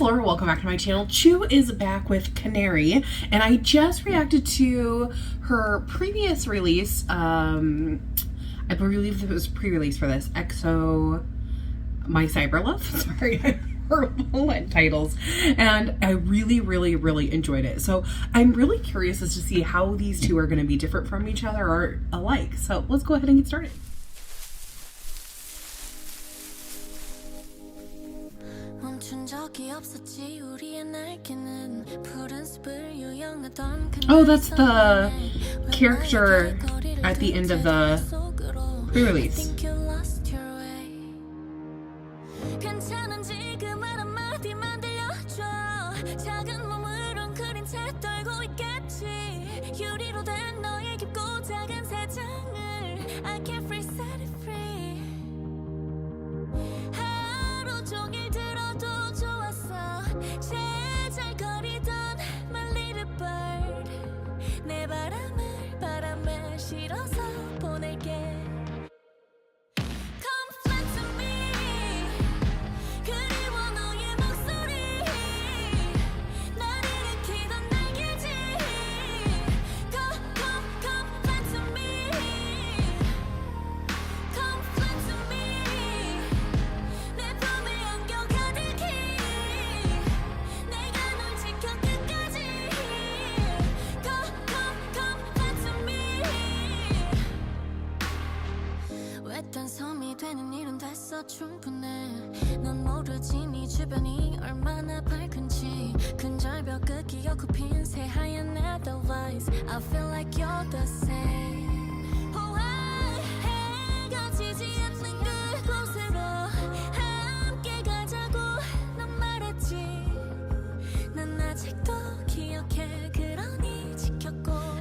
Laura, welcome back to my channel. CHUU is back with Canary, and I just reacted to her previous release. I believe it was pre-release for this. EXO, My Cyber Love. Sorry, I'm horrible at titles. And I really enjoyed it. So I'm really curious as to see how these two are going to be different from each other or alike. So let's go ahead and get started. Oh, that's the character at the end of the pre-release. 넌 모르지 네 주변이 얼마나 밝은지 근절벽 끝이 옅은 새하얀 Edelweiss I feel like you're the same 해가 지지 않는 그곳으로 함께 가자고 넌 말했지 난 아직도 기억해 그러니 지켰고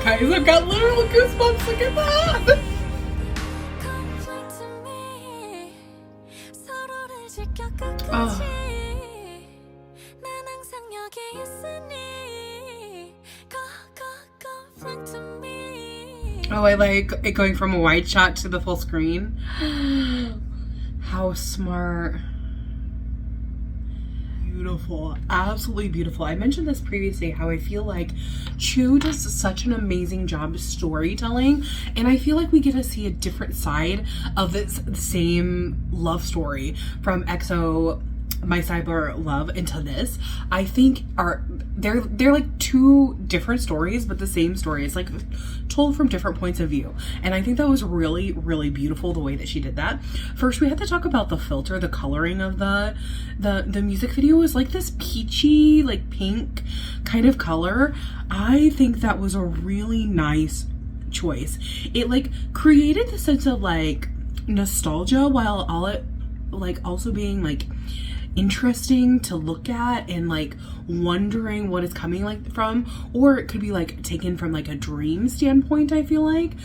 Guys, I've got literal goosebumps. Look at that. Oh. Oh, I like it going from a wide shot to the full screen. How smart. Beautiful, absolutely beautiful. I mentioned this previously, how I feel like CHUU does such an amazing job storytelling, and I feel like we get to see a different side of this same love story from EXO, My Cyber Love, into this. I think they're like two different stories, but the same story. It's like told from different points of view, and I think that was really beautiful the way that she did that. First, we had to talk about the filter. The coloring of the music video was like this peachy, like pink kind of color. I think that was a really nice choice. It like created the sense of like nostalgia while all it like also being like interesting to look at and like wondering what it's coming like from, or it could be like taken from like a dream standpoint. I feel like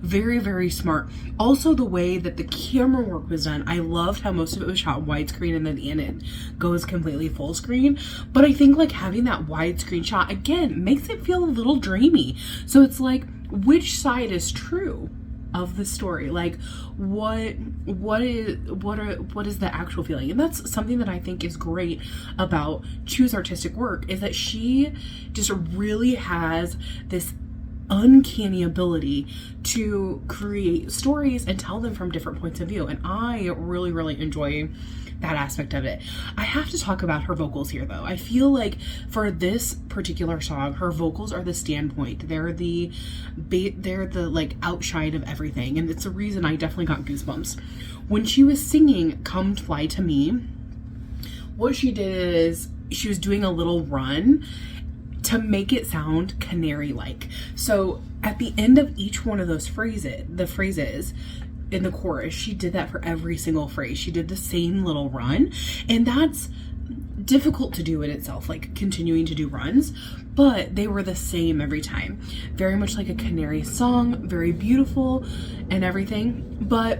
very smart. Also, the way that the camera work was done, I loved how most of it was shot widescreen and then the end it goes completely full screen. But I think like having that widescreen shot again makes it feel a little dreamy. So it's like, which side is true of the story? Like what is the actual feeling? And that's something that I think is great about CHUU's artistic work, is that she just really has this uncanny ability to create stories and tell them from different points of view. And I really, really enjoy that aspect of it. I have to talk about her vocals here though. I feel like for this particular song, her vocals are the standpoint. They're the like outshine of everything. And it's the reason I definitely got goosebumps. When she was singing Come Fly to Me, what she did is she was doing a little run to make it sound canary-like. So at the end of each one of those phrases in the chorus, she did that for every single phrase. She did the same little run, and that's difficult to do in itself, like continuing to do runs, but they were the same every time. Very much like a canary song, very beautiful and everything. But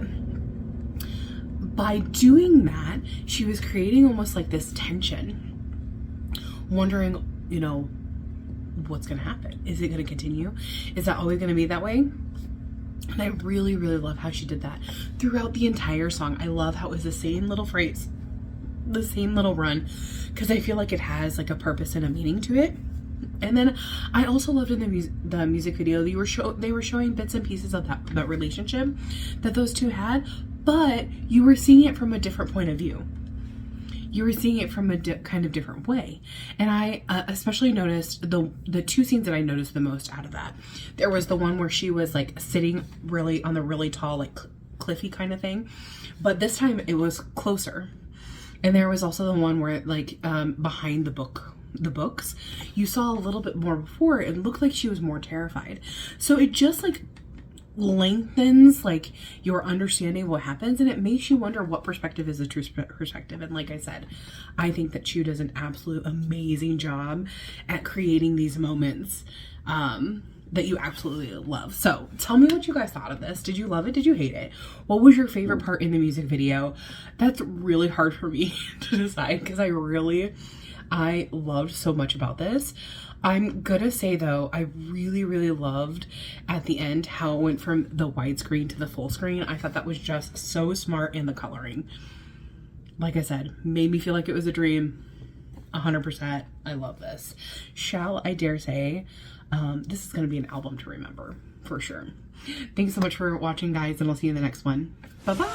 by doing that, she was creating almost like this tension, wondering, you know, what's gonna happen? Is it gonna continue? Is that always gonna be that way? And I really, really love how she did that throughout the entire song. I love how it was the same little phrase, the same little run, because I feel like it has like a purpose and a meaning to it. And then I also loved in the music video, they were showing bits and pieces of that relationship that those two had, but you were seeing it from a different point of view. You were seeing it from a kind of different way. And I especially noticed the two scenes that I noticed the most out of that. There was the one where she was like sitting really on the really tall, like cliffy kind of thing. But this time it was closer. And there was also the one where like behind the books, you saw a little bit more before. It looked like she was more terrified. So it just like lengthens like your understanding of what happens, and it makes you wonder what perspective is the true perspective. And like I said, I think that CHUU does an absolute amazing job at creating these moments that you absolutely love. So tell me what you guys thought of this. Did you love it? Did you hate it? What was your favorite part in the music video? That's really hard for me to decide, because I loved so much about this. I'm gonna say though, I really, really loved at the end how it went from the widescreen to the full screen. I thought that was just so smart in the coloring. Like I said, made me feel like it was a dream. 100%. I love this. Shall I dare say, this is gonna be an album to remember for sure. Thanks so much for watching, guys, and I'll see you in the next one. Bye-bye.